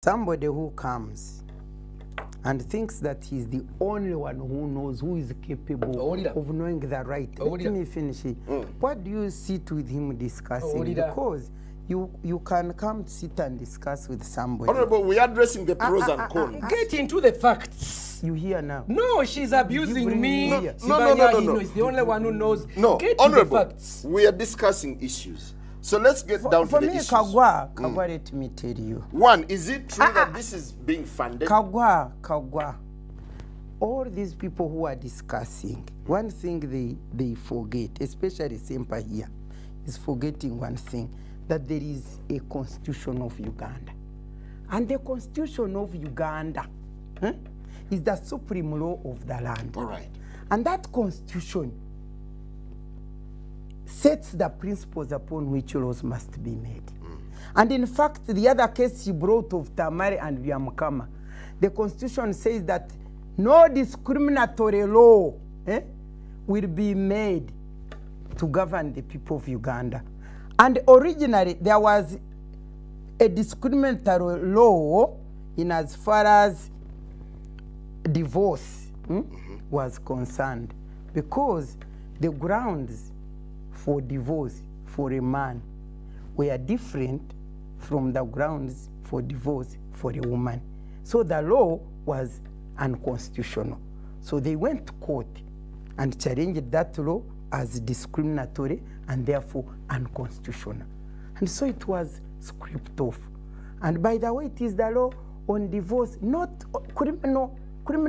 somebody who comes and thinks that he's the only one who knows, who is capable of knowing the right. Let me finish it. What do you sit with him discussing? Because you can come sit and discuss with somebody. Honorable, we are addressing the pros and cons. Get into the facts. You hear now? No, she's abusing me. No. He's the only one who knows. No, Get Honorable, to the facts. we are discussing issues. So let's get down to the issues. Kagwa, let me tell you. One, is it true that this is being funded? Kagwa. All these people who are discussing, one thing they forget, especially Ssempa here, is forgetting one thing, that there is a constitution of Uganda. And the constitution of Uganda is the supreme law of the land. All right. And that constitution sets the principles upon which laws must be made. And in fact, the other case she brought of Tamari and Vyamukama, the constitution says that no discriminatory law will be made to govern the people of Uganda. And originally, there was a discriminatory law in as far as divorce was concerned, because the grounds for divorce for a man were different from the grounds for divorce for a woman. So the law was unconstitutional. So they went to court and challenged that law as discriminatory and therefore unconstitutional. And so it was scraped off. And by the way, it is the law on divorce, not criminal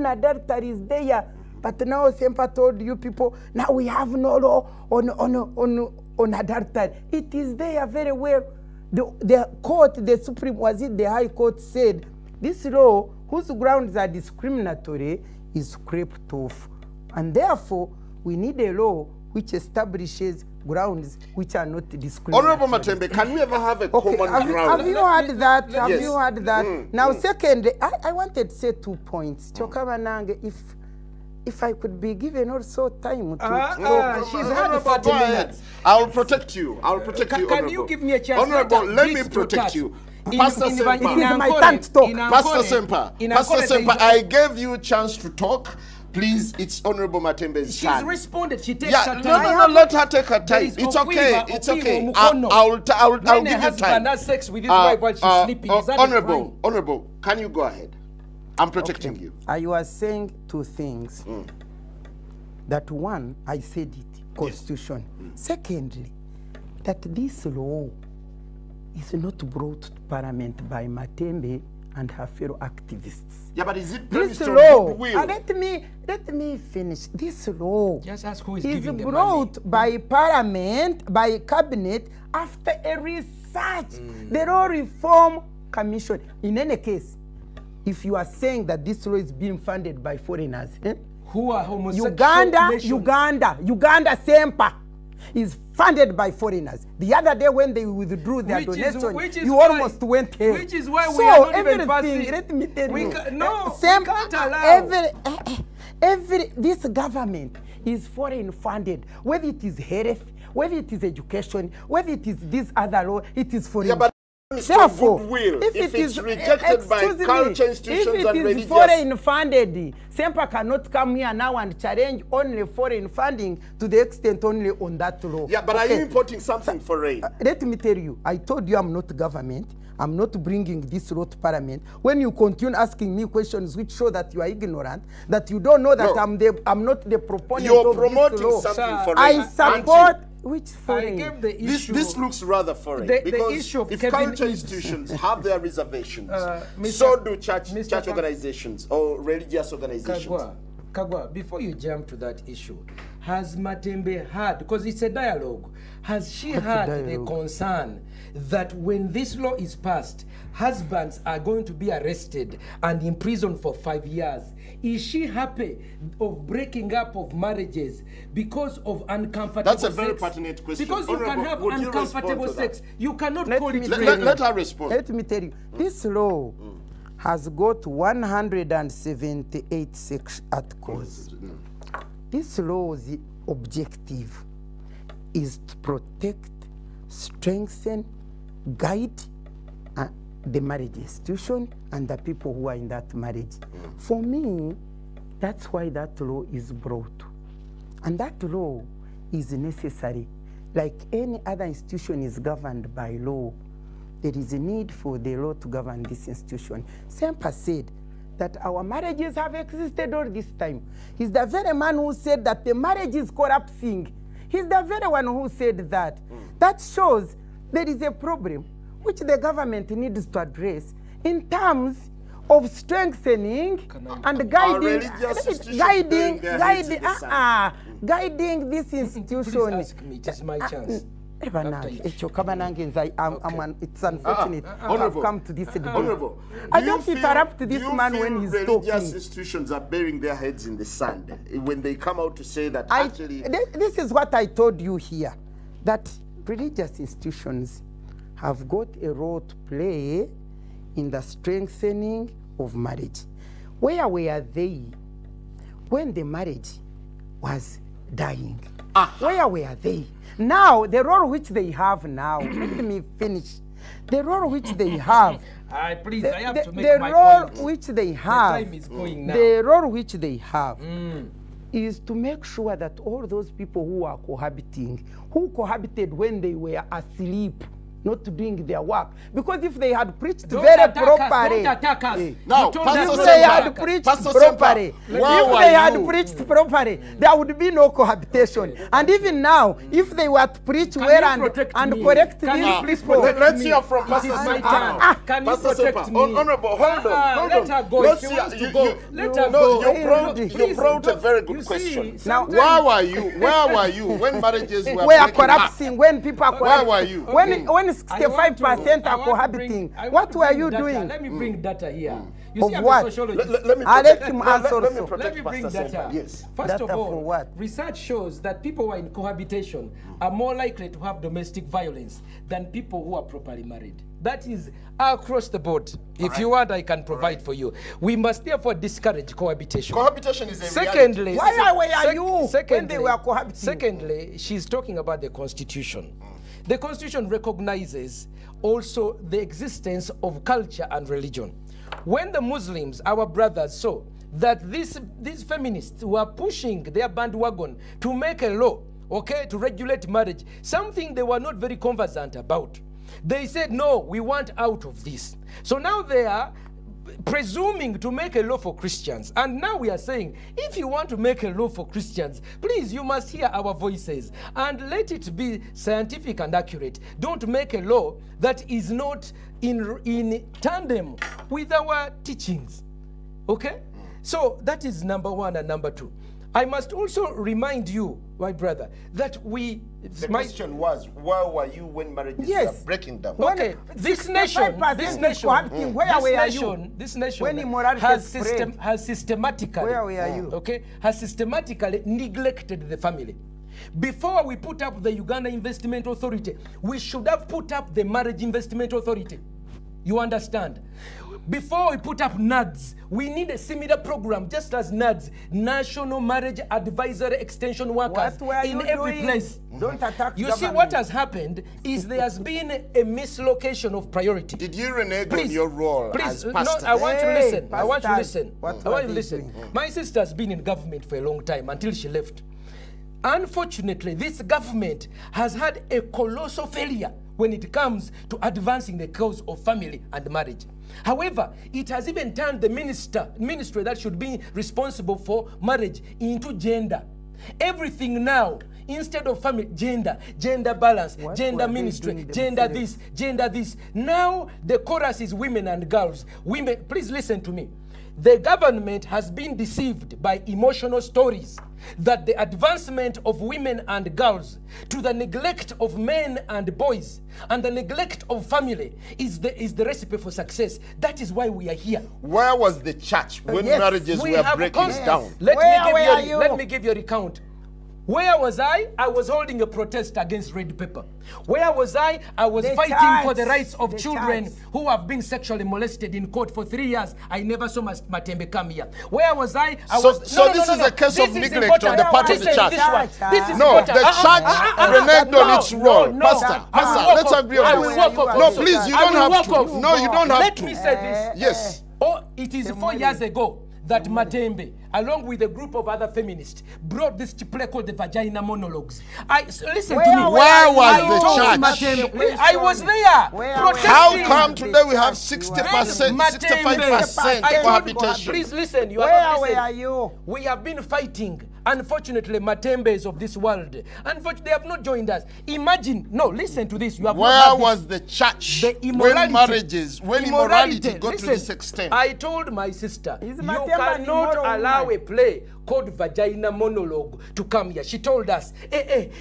adultery is there. But now Ssempa told you people, now we have no law on adultery. It is there very well. The court, the Supreme, was it the High Court, said this law, whose grounds are discriminatory, is scraped off. And therefore, we need a law which establishes grounds which are not discriminatory. Honorable Matembe, can we ever have a common ground? Have you heard that? Have Yes. you heard that? Now, secondly, I wanted to say 2 points. Chokamanange, if I could be given also time to talk. She's had 30 minutes. I'll protect you. I'll protect you, Can Honorable. you give me a chance? Honorable, let me protect you. Pastor Ssempa. It is my turn to talk. Pastor Ssempa, I gave you a chance to talk. Please, it's Honorable Matembe's She's time. responded. She takes her time. No, let her take her time. It's okay. It's okay. I'll give you time. Has sex with his wife while she's sleeping. Is that Honorable, can you go ahead? I'm protecting you. I was saying 2 things. That one, I said it, constitution. Secondly, that this law is not brought to Parliament by Matembe and her fellow activists. Yeah, but is it This premised on law, goodwill? let me finish. This law Just ask who is is giving the brought by Parliament, by Cabinet, after a research. The Law Reform Commission. In any case, if you are saying that this law is being funded by foreigners, who are homosexual Uganda, Ssempa is funded by foreigners. The other day when they withdrew their donation, you almost went here. Which is why we are not even passing. Let me tell you. No, Ssempa, we can't allow. This government is foreign funded. Whether it is health, whether it is education, whether it is this other law, it is foreign. Yeah, but therefore, goodwill. if If it it's is rejected by culture institutions if and it is religious, foreign funded, Ssempa cannot come here now and challenge only foreign funding to the extent only on that law. Yeah, but are you importing something foreign? Let me tell you, I told you I'm not government. I'm not bringing this law to Parliament. When you continue asking me questions which show that you are ignorant, that you don't know that I'm not the proponent You're of promoting this law. something foreign. I support which I foreign? gave the issue. This looks rather foreign The issue of if Kevin culture is- institutions have their reservations, Mr. so do church Mr. organizations or religious organizations. Kagwa, before you jump to that issue, has Matembe had, because it's a dialogue, has she had the concern that when this law is passed, husbands are going to be arrested and imprisoned for 5 years? Is she happy of breaking up of marriages because of uncomfortable sex? That's a very pertinent question. Because you can have uncomfortable sex. You cannot call it Let her respond. Let me tell you, this law has got 178 articles. This law's objective is to protect, strengthen, guide the marriage institution and the people who are in that marriage. For me, that's why that law is brought. And that law is necessary. Like any other institution is governed by law, there is a need for the law to govern this institution. Ssempa said that our marriages have existed all this time. He's the very man who said that the marriage is collapsing. He's the very one who said that. That shows there is a problem which the government needs to address in terms of strengthening and guiding this institution. Please ask me, it is my chance. It's unfortunate to have come to this debate. Honorable, I don't interrupt this man when he's talking. Religious institutions are burying their heads in the sand when they come out to say that actually... This is what I told you here, that religious institutions have got a role to play in the strengthening of marriage. Where were they when the marriage was dying? Where were they? Now, the role which they have now, let me finish. The role which they have, please, I have to make the my role point. which they have, The time is going now. the role which they have is to make sure that all those people who are cohabiting, who cohabited when they were asleep, not doing their work, because if they had preached Don't very attack us, properly, don't attack us. Now, You told Pastor us if to they attack had us. preached Pastor properly, Ssempa, why if were they had you- preached properly, there would be no cohabitation. And even now, if they were to preach Can well you and protect me? correct Can you these please people, protect Let's me? hear from It Pastor is my Ssempa. turn. Can you Pastor protect Ssempa, me? Honorable, hold on. Let her go. Let's If she hear- wants to you- go, you- let no, her go. you brought a very good You see, question. sometimes- Where were you when marriages were we are breaking up? collapsing, when people are Where collapsing. were you? When 65% are cohabiting, what were you doing? Let me bring data here. You Of see, I'm what? a sociologist. Let me I'll protect- let him let- answer let me also. protect Let me bring Pastor data. Ssempa. Yes. First Data of for all, what? research shows that people who are in cohabitation are more likely to have domestic violence than people who are properly married. That is across the board. If you want, I can provide for you. We must therefore discourage cohabitation. Cohabitation is a Secondly, Why were you when they were cohabiting? Secondly, she's talking about the Constitution. The Constitution recognizes also the existence of culture and religion. When the Muslims, our brothers, saw that these feminists were pushing their bandwagon to make a law, okay, to regulate marriage, something they were not very conversant about, they said, no, we want out of this. So now they are presuming to make a law for Christians. And now we are saying, if you want to make a law for Christians, please, you must hear our voices and let it be scientific and accurate. Don't make a law that is not in tandem with our teachings. Okay? So that is number one and number two. I must also remind you, my brother, that The question was, where were you when marriages were breaking down? Okay, this nation, this nation when immorality has systematically, where were you? Okay, has systematically neglected the family. Before we put up the Uganda Investment Authority, we should have put up the Marriage Investment Authority. You understand? Before we put up NADS, we need a similar program, just as NADS, National Marriage Advisory Extension Workers, in every place. Don't attack You see, what has happened is there has been a mislocation of priority. Did you renege on your role as no, pastor? I want to listen. I pastors, want to listen. what I are want to they listen. doing? My sister has been in government for a long time until she left. Unfortunately, this government has had a colossal failure when it comes to advancing the cause of family and marriage. However, it has even turned the ministry that should be responsible for marriage into gender. Everything now, instead of family, gender balance, What gender were they ministry, doing gender themselves? this, gender this. Now the chorus is women and girls. Women, please listen to me. The government has been deceived by emotional stories that the advancement of women and girls to the neglect of men and boys and the neglect of family is the recipe for success. That is why we are here. Where was the church when Yes, marriages We were have breaking constance. down? Let Where were me you? give you a recount. Where was I? I was holding a protest against red pepper. Where was I? I was The fighting church. for the rights of The children church. who have been sexually molested in court for 3 years. I never saw Matembe come here. Where was I? So this is a case of neglect on the part of the church. This is No, important. the church reneged on its role. No, Pastor, let's agree I on will this. walk off No, also. please, you I don't will have walk to. off. No, you don't have Let to. me say this. Yes. Oh, it is 4 years ago that Matembe, along with a group of other feminists, brought this play called the Vagina Monologues. Listen to me. Where was I the told church? Matembe, I was there protesting. How come today we have 60%, Matembe, 65% I told you, cohabitation? please listen. You are Where not listening. were you? We have been fighting. Unfortunately, Matembes of this world, unfortunately, they have not joined us. Imagine, no, listen to this. You have Where not was the church the when immorality got Listen, to this extent? I told my sister, Is you Matembe an cannot immoral allow woman? a play called Vagina Monologue to come here. She told us,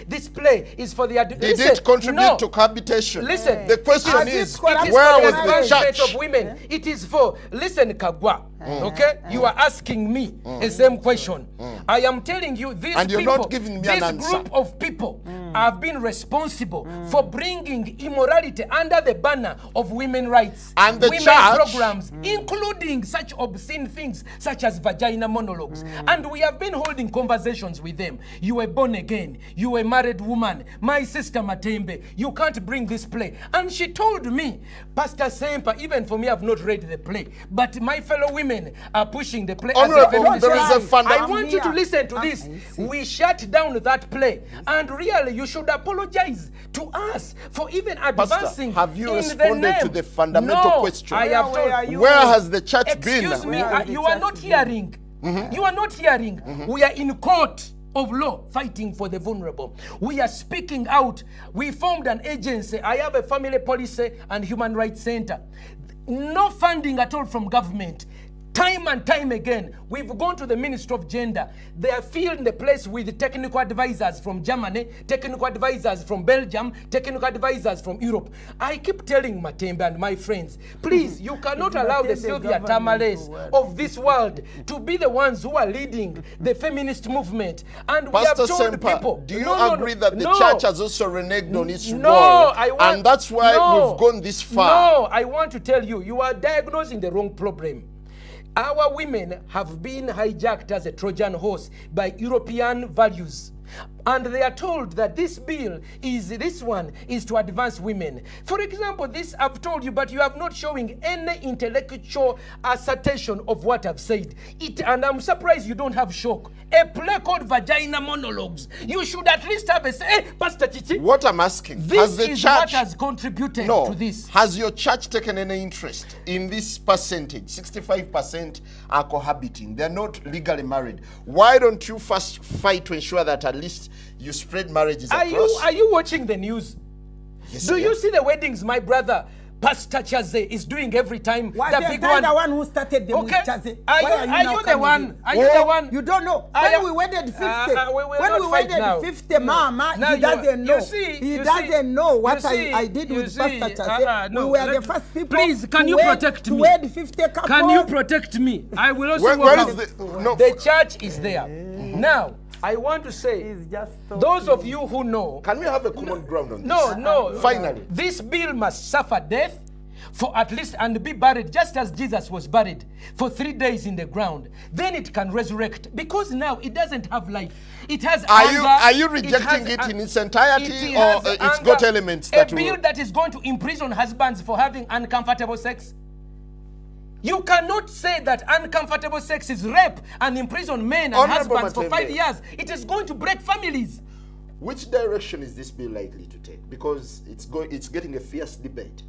this play is for the... Did it contribute to cohabitation? Listen. The question Has is, it where collaborated was with the advancement church? of women. It is for, listen, Kagwa, okay? You are asking me the same question. I am telling you, these And you're people, not giving me this an answer. group of people have been responsible for bringing immorality under the banner of women's rights. And the women's church- programs, including such obscene things such as Vagina Monologues. And we have been holding conversations with them. You were born again. You were a married woman. My sister Matembe, you can't bring this play. And she told me, Pastor Ssempa, even for me, I've not read the play, but my fellow women are pushing the play. as a Honorable, feminist there is a play. I funda- want you to listen to this. We shut down that play. And really, you should apologize to us for even advancing have you in responded the name. to the fundamental No, question? I have Where are told you? Where has the church been? Excuse me, Where are the you are church not been? hearing. You are not hearing. We are in court of law fighting for the vulnerable. We are speaking out. We formed an agency. I have a family policy and human rights center. No funding at all from government. Time and time again, we've gone to the Ministry of Gender. They are filling the place with technical advisors from Germany, technical advisors from Belgium, technical advisors from Europe. I keep telling Matembe and my friends, please, you cannot allow the Matembe Sylvia government Tamales to work. of this world to be the ones who are leading the feminist movement. And we Pastor have told Ssempa, people, do you no, agree that the no. church has also reneged on its No, role? I want, And that's why no, we've gone this far. No, I want to tell you, you are diagnosing the wrong problem. Our women have been hijacked as a Trojan horse by European values. And they are told that this bill is, this one is to advance women. For example, this I've told you, but you have not showing any intellectual assertion of what I've said. And I'm surprised you don't have shock. A play called Vagina Monologues. You should at least have a say, hey, Pastor Chichi. What I'm asking, has This the is church... what has contributed No. to this. Has your church taken any interest in this percentage? 65% are cohabiting. They're not legally married. Why don't you first fight to ensure that at least you spread marriages across? Are you watching the news? Yes, Do I you am. see the weddings my brother Pastor Chaze is doing every time? Was the the big guy one. the one who started them with Okay. Chaze? Are Why you now the coming one? in? Are you the one? You don't know. I When am- we wedded 50, we will when not we fight wedded now. 50, Mama, Now he you- doesn't know. you see, He you doesn't see, know what you see, I did you with see, Pastor Chaze. no, We were the let- first people Please, can to you wed- protect to me? wed 50 couples. Can you protect me? I will also Where walk is out. the... No, The church is there. Now, I want to say, He's just those of you who know, can we have a common ground on this? no. Finally. This bill must suffer death for at least and be buried just as Jesus was buried for 3 days in the ground. Then it can resurrect because now it doesn't have life. It has anger. Are you It rejecting has it a- in its entirety it or has it's anger. got elements that a bill will... that is going to imprison husbands for having uncomfortable sex? You cannot say that uncomfortable sex is rape and imprison men and Honorable husbands for Matembe. 5 years. It is going to break families. Which direction is this bill likely to take? Because it's getting a fierce debate.